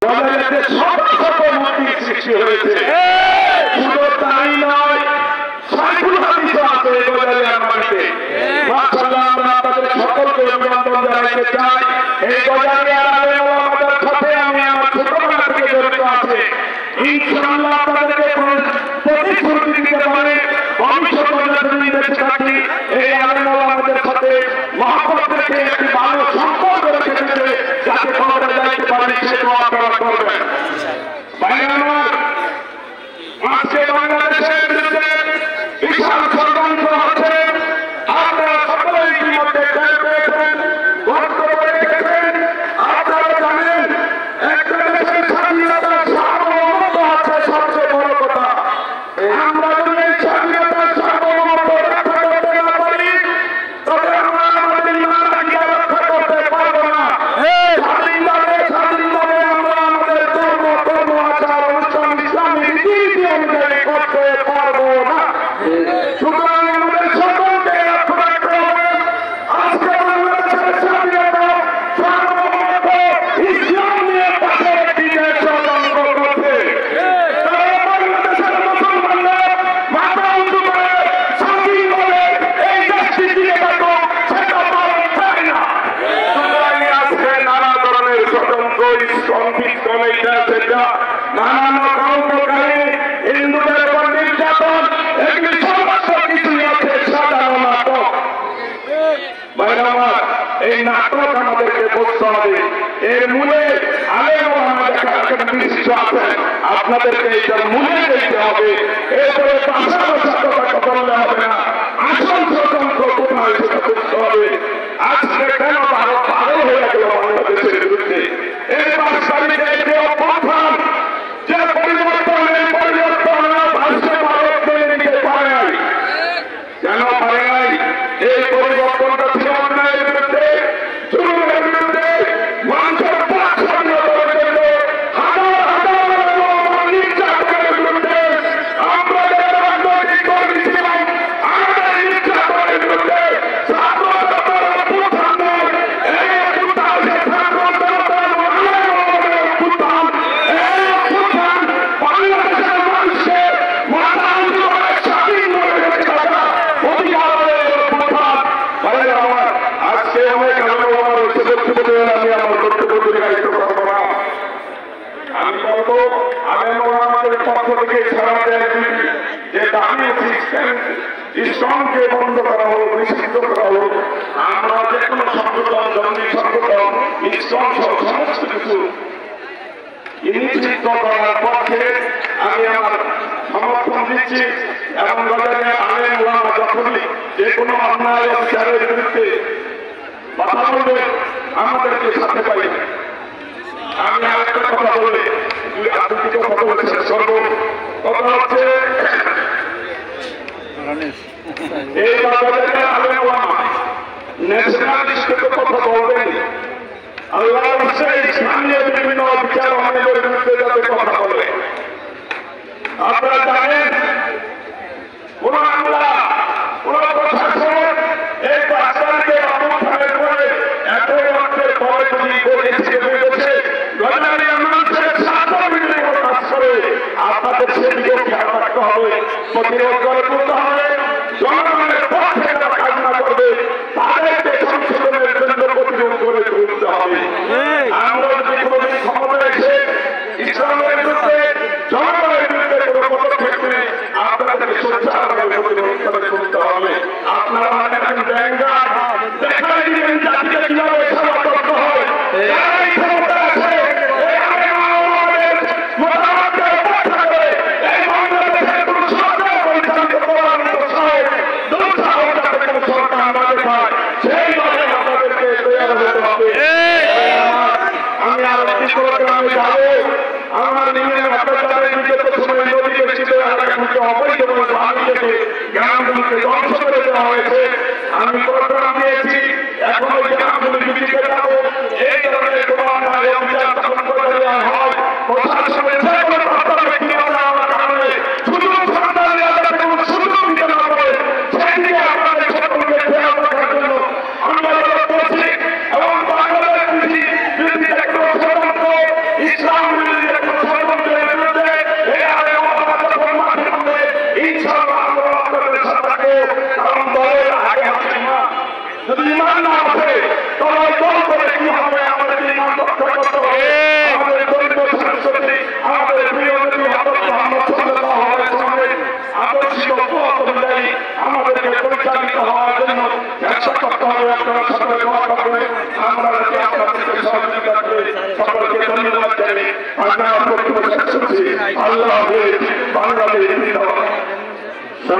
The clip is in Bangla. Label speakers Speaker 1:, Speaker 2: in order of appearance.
Speaker 1: গজারিয়াতে শত শত মন্দির সৃষ্টি হয়েছে। শুধু তাই নয়, সাইফুল হাদিসও আছে গজারিয়ার মাটিতে। মাশাআল্লাহ, আমরা আপনাদের সকলকে অভিনন্দন জানাতে চাই। এই গজারিয়ার আলেম ওলামাদের সাথে আমি আমার ছোটবেলা থেকে জড়িত আছে। ইনশাআল্লাহ আপনাদেরকে প্রতিশ্রুতি দিতে পারি, ভবিষ্যৎ প্রজন্মের বেঁচে থাকি এই আলেম ওলামাদের সাথে মহব্বত রেখে একটি ভালো সম্পর্ক রেখে দিতে, যাতে ক্ষমতা যাইতে পারি সেটাও আপনারা করবেন। ভাইরা আমার, আজকে বাংলাদেশের বিরুদ্ধে বিশাল ষড়যন্ত্র হচ্ছে। আপনারা সকলেই ইতিমধ্যে টের পেয়েছেন, বক্তব্য রেখেছেন। আপনারা জানেন, একটা দেশের স্বাধীনতার সার্বভৌমত্ব হচ্ছে সবচেয়ে বড় কথা। আমরা যদি এই স্বাধীনতার সার্বভৌমত্ব রক্ষা করতে না পারি, তবে আমরা আমাদের ইমানকে রক্ষা করতে পারবো না। স্বাধীনভাবে আমরা আমাদের ধর্ম আচার অনুষ্ঠান ইসলামী রীতি অনুযায়ী করতে পারবো না। সুতরাং আমাদের সকলকে লক্ষ্য রাখতে হবে, আজকে বাংলাদেশের স্বাধীনতা সার্বভৌমত্ব ইসলাম নিয়ে পাশের একটি দেশ ষড়যন্ত্র করছে। তারা বাংলাদেশের মুসলমানরা মাথা উঁচু করে স্বাধীন বলে এই দেশটি দিয়ে থাকো, সেটা পালন চায় না। সুতরাং আজকে নানা ধরনের ষড়যন্ত্র, সংবিধান এইটা সেটা, নানান কলঙ্ককারী, হিন্দুদের উপর নির্যাতন, এগুলি সমস্ত কিছুই আছে সাধারণ নাটক। ভাইরা আমার, এই নাটক আমাদেরকে বুঝতে হবে। এর মূলে আলেম ওলামাদের একটা দৃশ্য আছে, আপনাদেরকে এইটার মূলে দেখতে হবে। এরপরে পাশাপাশি কথা বললে হবে না, আসল ষড়যন্ত্র কোথায় সেটা বুঝতে হবে। আজকে কেন ভারত পাগল হয়ে গেল বাংলাদেশের বিরুদ্ধে? এই 5 তারিখে যে অভ্যুত্থান, যে পরিবর্তন, এই পরিবর্তন ভারত মেনে নিতে পারে নাই। কেন পারে নাই? এই পরিবর্তনটা ছিল অন্যায়ের বিরুদ্ধে, জুলুমের বিরুদ্ধে, মানুষের স্বাধীনতার জন্য, হাজার নির্যাতনের বিরুদ্ধে। আমরা যারা রাজনৈতিক কর্মী ছিলাম, আমাদের নির্যাতনের বিরুদ্ধে ছাত্র জনতার অভ্যুত্থান নয়, এই অভ্যুত্থান যে ছাত্র জনতার অভ্যুত্থান, এই অভ্যুত্থান বাংলাদেশের মানুষকে মাথা উঁচু করে স্বাধীন করে রেখে থাকা অধিকারের অভ্যুত্থান। ভাইরা আমার, আজকে অনেক আলেম ওলামা রয়েছে, বক্তব্য আমি আমার বক্তব্য দীর্ঘায়িত করবো না। আমি বলবো, আলেম ওলামাদের পক্ষ থেকে সারা দেয় যে দামি ইসলামকে বন্ধ করা হোক, নিষিদ্ধ করা হোক। আমরা যে কোনো সংগঠন, জঙ্গি সংগঠন, ইসলাম সহ সমস্ত কিছু নিষিদ্ধ করার পক্ষে আমি আমার সমর্থন দিচ্ছি। এবং গজারিয়া আলেম ওলামা যখনই যে কোনো অন্যায় বিচারের বিরুদ্ধে কথা বলবে, আমাদেরকে সাথে পাইবে। আমি আরেকটা কথা বলে আপনি কথা বলে শেষ করবো। কথা হচ্ছে, এই গজারিয়া আলেম ওলামা ন্যাশনালিস্টের কথা বলবেন। আল্লাহ ইসলামীয় বিভিন্ন বিচার আমাদের বিরুদ্ধে যাতে কথা বলে। আপনারা জানেন, কোন আমলা, কোন প্রশাসন এই 5 তারিখে অবস্থানের পরে এত অর্থের পরে যদি বলেছে গজারিয়া মানুষের স্বাধীনতা কাজ করে, আপনাদের সেদিকে খেয়াল রাখতে হবে, প্রতিরোধ করে তুলতে হবে। জনগণের পক্ষে যারা কাজ না করবে, তাদেরকে সংশোধনের জন্য প্রতিরোধ করে তুলতে হবে। আমরা যদি কোনোদিন ক্ষমতা এসে ইসলামের বিরুদ্ধে, জনগণের বিরুদ্ধে কোনো পদক্ষেপ নেই, আপনাদেরকে সোচ্চারভাবে প্রতিরোধ করে তুলতে হবে। আপনারা এখন ব্যাংকার দেখাই দিবেন জাতিকে কিভাবে সেবা করতে হয়। যারাই ক্ষমতা আছে, এই আলেম ওলামাদের মতামতকে উপেক্ষা করে এই বাংলাদেশের কোনো সরকার পরিচালিত করার মতো সাহস, দুঃসাহস যাতে কোনো সরকার না দেখায়, সেইভাবে আপনাদেরকে তৈরি হতে হবে। আমি আর আমি যাবো, আমার নিজের অত্যাচারের বিগত সময় নদীকে চিঠে এলাকাগুলিকে অবৈধ বাহিনীকে গ্রামগুলিকে ধ্বংস করে দেওয়া হয়েছে। আমি প্রোগ্রাম দিয়েছি, এখন ওই গ্রামগুলি বিক্রিতে যাবো। এই ধরনের কোনো অন্যায় অভিযান তখন করে দেওয়া হয়, প্রশাসনের যে কোনো তথ্য ব্যক্তি নেওয়ার কারণে শুধু সন্তানরা যাতে কোনো সুযোগ দিতে না পারে, সেদিকে আপনাদের সকলকে খেয়াল রাখার জন্য আমরা করছি। এবং বাংলাদেশ বিরোধী একটা ষড়যন্ত্র ইসলাম জাহান্নাম আছে, তবে দল করে কি হবে আমাদের ইমান রক্ষা করতে হবে।